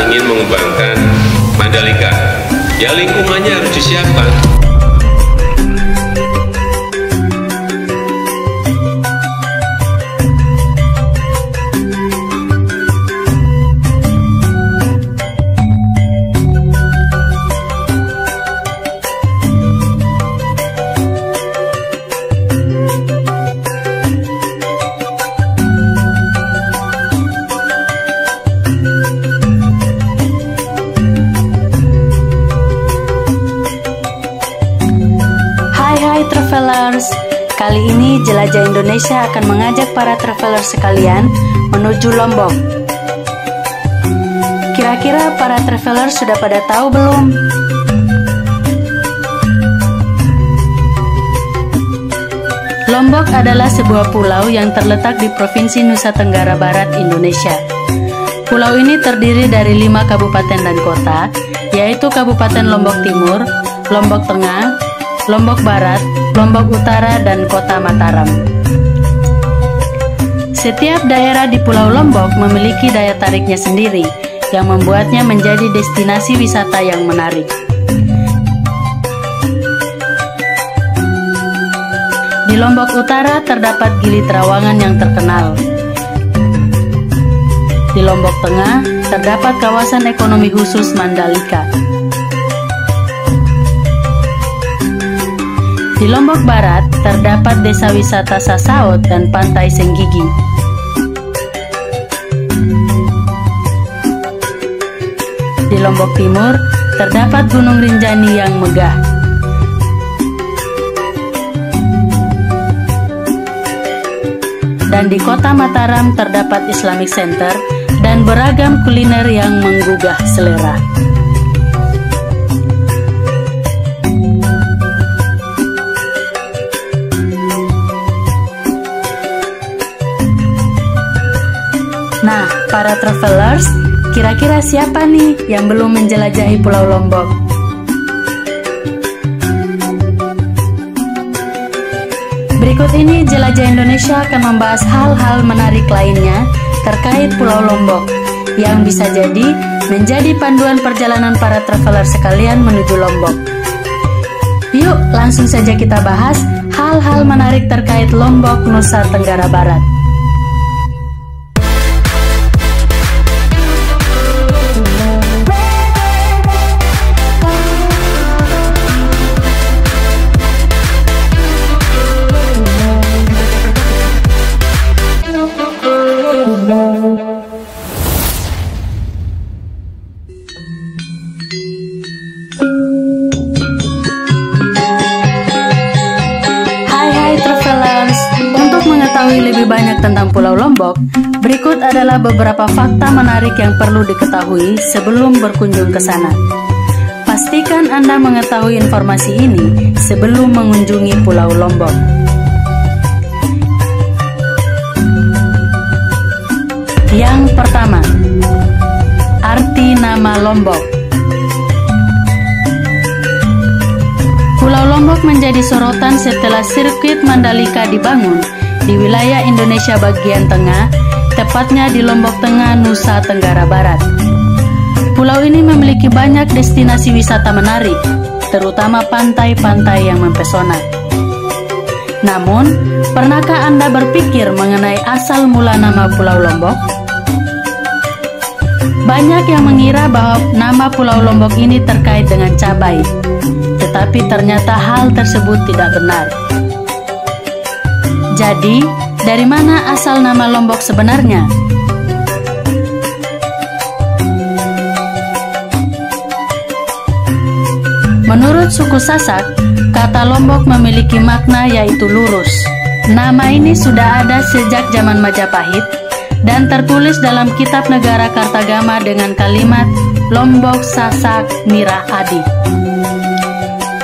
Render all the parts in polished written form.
ingin mengembangkan Mandalika, ya lingkungannya harus disiapkan. Travelers, kali ini Jelajah Indonesia akan mengajak para travelers sekalian menuju Lombok. Kira-kira para travelers sudah pada tahu belum? Lombok adalah sebuah pulau yang terletak di Provinsi Nusa Tenggara Barat, Indonesia. Pulau ini terdiri dari 5 kabupaten dan kota, yaitu Kabupaten Lombok Timur, Lombok Tengah, Lombok Barat, Lombok Utara, dan Kota Mataram. Setiap daerah di Pulau Lombok memiliki daya tariknya sendiri yang membuatnya menjadi destinasi wisata yang menarik. Di Lombok Utara terdapat Gili Trawangan yang terkenal. Di Lombok Tengah terdapat kawasan ekonomi khusus Mandalika. Di Lombok Barat terdapat desa wisata Sasaot dan pantai Senggigi. Di Lombok Timur terdapat Gunung Rinjani yang megah. Dan di Kota Mataram terdapat Islamic Center dan beragam kuliner yang menggugah selera. Nah, para travelers, kira-kira siapa nih yang belum menjelajahi Pulau Lombok? Berikut ini Jelajah Indonesia akan membahas hal-hal menarik lainnya terkait Pulau Lombok yang bisa jadi menjadi panduan perjalanan para traveler sekalian menuju Lombok. Yuk, langsung saja kita bahas hal-hal menarik terkait Lombok, Nusa Tenggara Barat. Lebih banyak tentang Pulau Lombok, berikut adalah beberapa fakta menarik yang perlu diketahui sebelum berkunjung ke sana. Pastikan Anda mengetahui informasi ini sebelum mengunjungi Pulau Lombok. Yang pertama, arti nama Lombok. Pulau Lombok menjadi sorotan setelah sirkuit Mandalika dibangun di wilayah Indonesia bagian tengah, tepatnya di Lombok Tengah, Nusa Tenggara Barat. Pulau ini memiliki banyak destinasi wisata menarik, terutama pantai-pantai yang mempesona. Namun, pernahkah Anda berpikir mengenai asal mula nama Pulau Lombok? Banyak yang mengira bahwa nama Pulau Lombok ini terkait dengan cabai, tetapi ternyata hal tersebut tidak benar. Jadi, dari mana asal nama Lombok sebenarnya? Menurut suku Sasak, kata Lombok memiliki makna yaitu lurus. Nama ini sudah ada sejak zaman Majapahit dan tertulis dalam Kitab Negara Kartagama dengan kalimat Lombok Sasak Mirah Adi.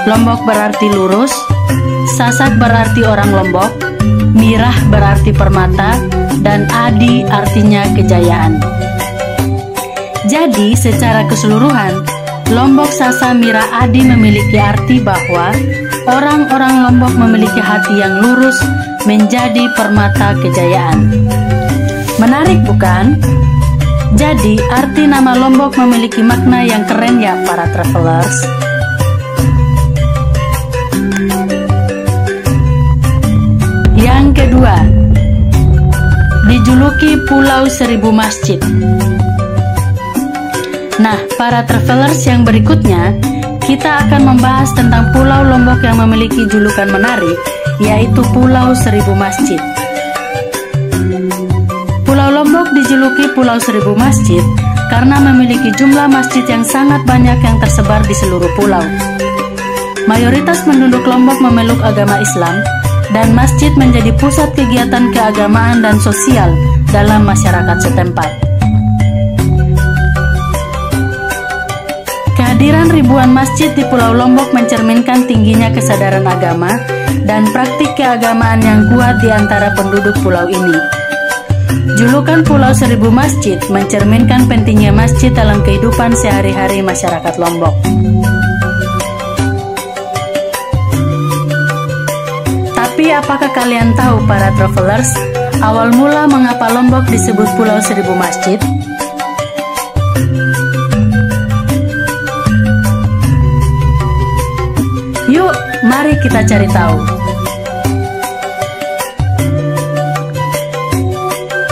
Lombok berarti lurus, Sasak berarti orang Lombok, Mirah berarti permata, dan Adi artinya kejayaan. Jadi secara keseluruhan, Lombok Sasa Mirah Adi memiliki arti bahwa orang-orang Lombok memiliki hati yang lurus menjadi permata kejayaan. Menarik bukan? Jadi, arti nama Lombok memiliki makna yang keren ya para travelers. Yang kedua, dijuluki Pulau Seribu Masjid. Nah, para travelers yang berikutnya, kita akan membahas tentang Pulau Lombok yang memiliki julukan menarik, yaitu Pulau Seribu Masjid. Pulau Lombok dijuluki Pulau Seribu Masjid karena memiliki jumlah masjid yang sangat banyak yang tersebar di seluruh pulau. Mayoritas penduduk Lombok memeluk agama Islam, dan masjid menjadi pusat kegiatan keagamaan dan sosial dalam masyarakat setempat. Kehadiran ribuan masjid di Pulau Lombok mencerminkan tingginya kesadaran agama dan praktik keagamaan yang kuat di antara penduduk pulau ini. Julukan Pulau Seribu Masjid mencerminkan pentingnya masjid dalam kehidupan sehari-hari masyarakat Lombok. Tapi apakah kalian tahu para travelers, awal mula mengapa Lombok disebut Pulau Seribu Masjid? Yuk, mari kita cari tahu.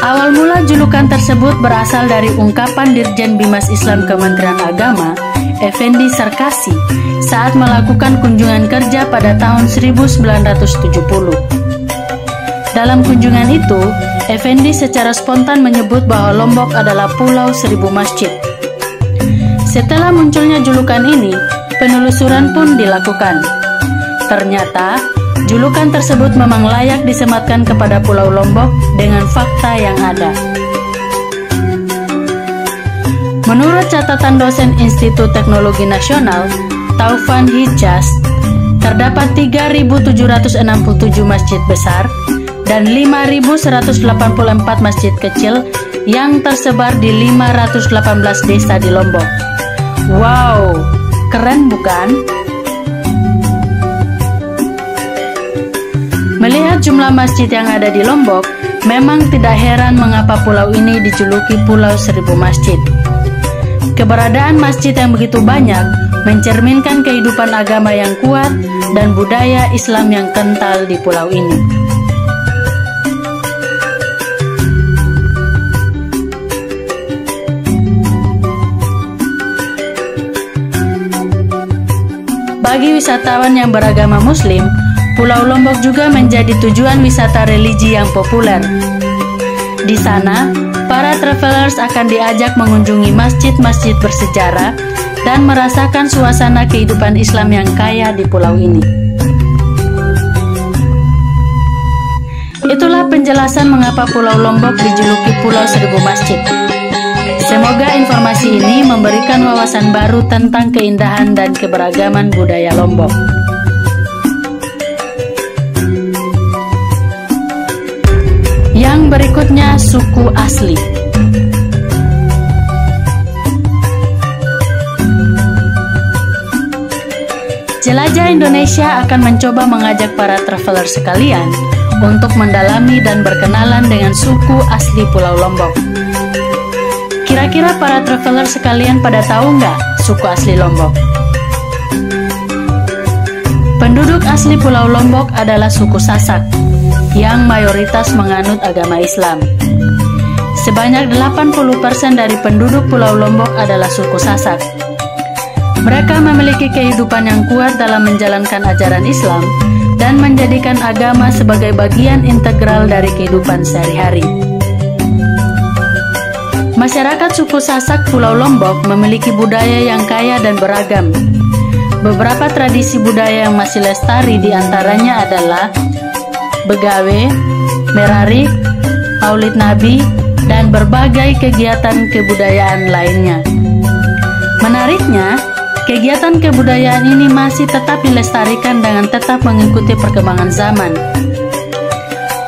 Awal mula julukan tersebut berasal dari ungkapan Dirjen Bimas Islam Kementerian Agama, Effendi Sarkasi, saat melakukan kunjungan kerja pada tahun 1970. Dalam kunjungan itu, Effendi secara spontan menyebut bahwa Lombok adalah Pulau Seribu Masjid. Setelah munculnya julukan ini, penelusuran pun dilakukan. Ternyata, julukan tersebut memang layak disematkan kepada Pulau Lombok dengan fakta yang ada. Menurut catatan dosen Institut Teknologi Nasional, Taufan Hijaz, terdapat 3.767 masjid besar dan 5.184 masjid kecil yang tersebar di 518 desa di Lombok. Wow, keren bukan? Melihat jumlah masjid yang ada di Lombok, memang tidak heran mengapa pulau ini dijuluki Pulau Seribu Masjid. Keberadaan masjid yang begitu banyak mencerminkan kehidupan agama yang kuat dan budaya Islam yang kental di pulau ini. Bagi wisatawan yang beragama Muslim, Pulau Lombok juga menjadi tujuan wisata religi yang populer. Di sana, para travelers akan diajak mengunjungi masjid-masjid bersejarah dan merasakan suasana kehidupan Islam yang kaya di pulau ini. Itulah penjelasan mengapa Pulau Lombok dijuluki Pulau Seribu Masjid. Semoga informasi ini memberikan wawasan baru tentang keindahan dan keberagaman budaya Lombok. Yang berikutnya, suku asli. Jelajah Indonesia akan mencoba mengajak para traveler sekalian untuk mendalami dan berkenalan dengan suku asli Pulau Lombok. Kira-kira para traveler sekalian pada tahu nggak suku asli Lombok? Penduduk asli Pulau Lombok adalah suku Sasak yang mayoritas menganut agama Islam. Sebanyak 80% dari penduduk Pulau Lombok adalah suku Sasak. Mereka memiliki kehidupan yang kuat dalam menjalankan ajaran Islam dan menjadikan agama sebagai bagian integral dari kehidupan sehari-hari. Masyarakat suku Sasak Pulau Lombok memiliki budaya yang kaya dan beragam. Beberapa tradisi budaya yang masih lestari diantaranya adalah begawe, merarik, maulid nabi, dan berbagai kegiatan kebudayaan lainnya. Menariknya, kegiatan kebudayaan ini masih tetap dilestarikan dengan tetap mengikuti perkembangan zaman.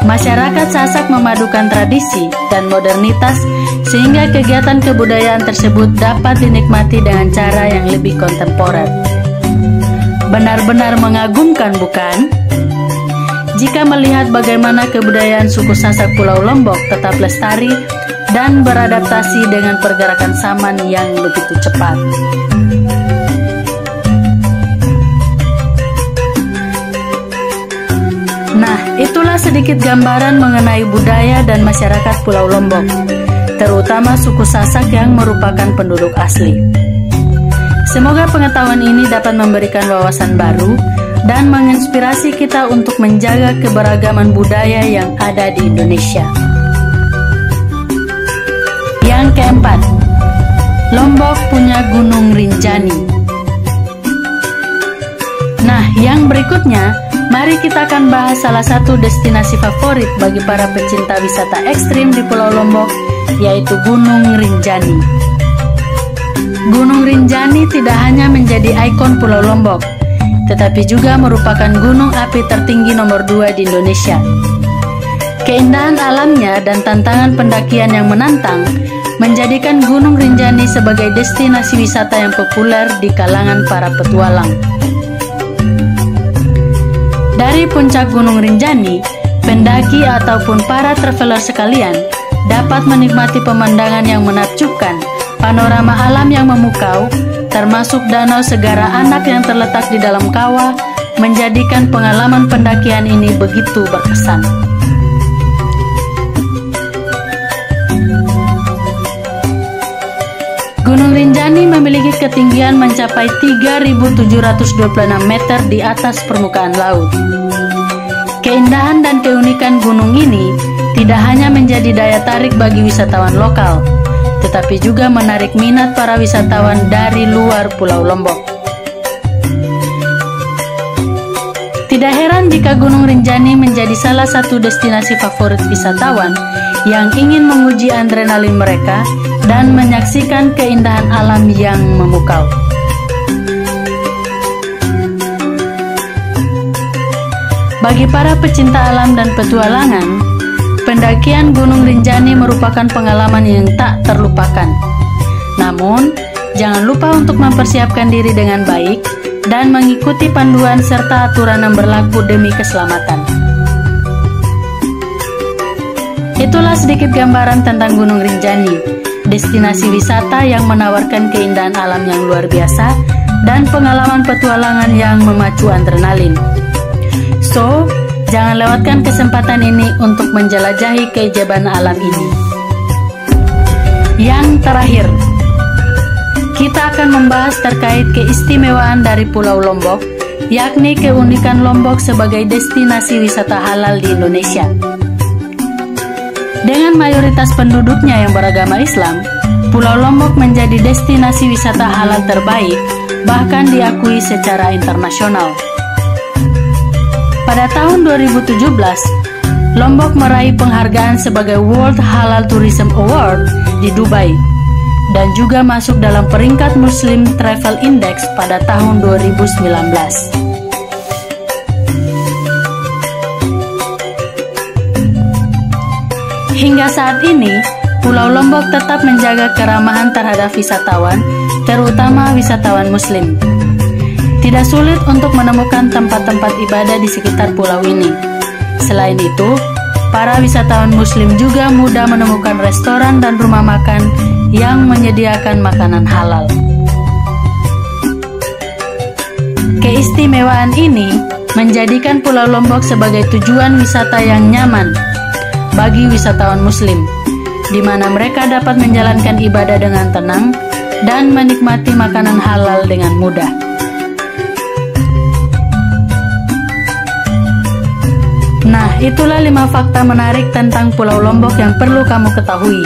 Masyarakat Sasak memadukan tradisi dan modernitas sehingga kegiatan kebudayaan tersebut dapat dinikmati dengan cara yang lebih kontemporer. Benar-benar mengagumkan, bukan? Jika melihat bagaimana kebudayaan suku Sasak Pulau Lombok tetap lestari dan beradaptasi dengan pergerakan zaman yang begitu cepat. Nah, itulah sedikit gambaran mengenai budaya dan masyarakat Pulau Lombok, terutama suku Sasak yang merupakan penduduk asli. Semoga pengetahuan ini dapat memberikan wawasan baru dan menginspirasi kita untuk menjaga keberagaman budaya yang ada di Indonesia. Yang keempat, Lombok punya Gunung Rinjani. Nah, yang berikutnya, mari kita akan bahas salah satu destinasi favorit bagi para pecinta wisata ekstrim di Pulau Lombok, yaitu Gunung Rinjani. Gunung Rinjani tidak hanya menjadi ikon Pulau Lombok, tetapi juga merupakan gunung api tertinggi nomor 2 di Indonesia. Keindahan alamnya dan tantangan pendakian yang menantang menjadikan Gunung Rinjani sebagai destinasi wisata yang populer di kalangan para petualang. Dari puncak Gunung Rinjani, pendaki ataupun para traveler sekalian dapat menikmati pemandangan yang menakjubkan, panorama alam yang memukau, termasuk danau Segara Anak yang terletak di dalam kawah, menjadikan pengalaman pendakian ini begitu berkesan. Gunung Rinjani memiliki ketinggian mencapai 3.726 meter di atas permukaan laut. Keindahan dan keunikan gunung ini tidak hanya menjadi daya tarik bagi wisatawan lokal, tetapi juga menarik minat para wisatawan dari luar Pulau Lombok. Tidak heran jika Gunung Rinjani menjadi salah satu destinasi favorit wisatawan yang ingin menguji adrenalin mereka dan menyaksikan keindahan alam yang memukau. Bagi para pecinta alam dan petualangan, pendakian Gunung Rinjani merupakan pengalaman yang tak terlupakan. Namun, jangan lupa untuk mempersiapkan diri dengan baik dan mengikuti panduan serta aturan yang berlaku demi keselamatan. Itulah sedikit gambaran tentang Gunung Rinjani, destinasi wisata yang menawarkan keindahan alam yang luar biasa dan pengalaman petualangan yang memacu adrenalin. So, jangan lewatkan kesempatan ini untuk menjelajahi keajaiban alam ini. Yang terakhir, kita akan membahas terkait keistimewaan dari Pulau Lombok, yakni keunikan Lombok sebagai destinasi wisata halal di Indonesia. Dengan mayoritas penduduknya yang beragama Islam, Pulau Lombok menjadi destinasi wisata halal terbaik, bahkan diakui secara internasional. Pada tahun 2017, Lombok meraih penghargaan sebagai World Halal Tourism Award di Dubai dan juga masuk dalam peringkat Muslim Travel Index pada tahun 2019. Hingga saat ini, Pulau Lombok tetap menjaga keramahan terhadap wisatawan, terutama wisatawan Muslim. Tidak sulit untuk menemukan tempat-tempat ibadah di sekitar pulau ini. Selain itu, para wisatawan Muslim juga mudah menemukan restoran dan rumah makan yang menyediakan makanan halal. Keistimewaan ini menjadikan Pulau Lombok sebagai tujuan wisata yang nyaman bagi wisatawan Muslim, di mana mereka dapat menjalankan ibadah dengan tenang dan menikmati makanan halal dengan mudah. Nah, itulah 5 fakta menarik tentang Pulau Lombok yang perlu kamu ketahui.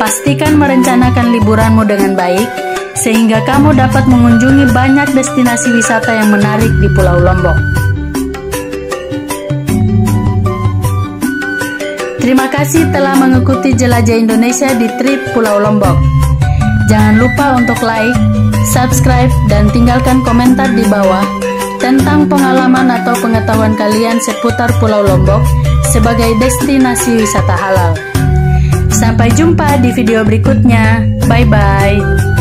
Pastikan merencanakan liburanmu dengan baik, sehingga kamu dapat mengunjungi banyak destinasi wisata yang menarik di Pulau Lombok. Terima kasih telah mengikuti Jelajah Indonesia di trip Pulau Lombok. Jangan lupa untuk like, subscribe, dan tinggalkan komentar di bawah tentang pengalaman atau pengetahuan kalian seputar Pulau Lombok sebagai destinasi wisata halal. Sampai jumpa di video berikutnya. Bye-bye.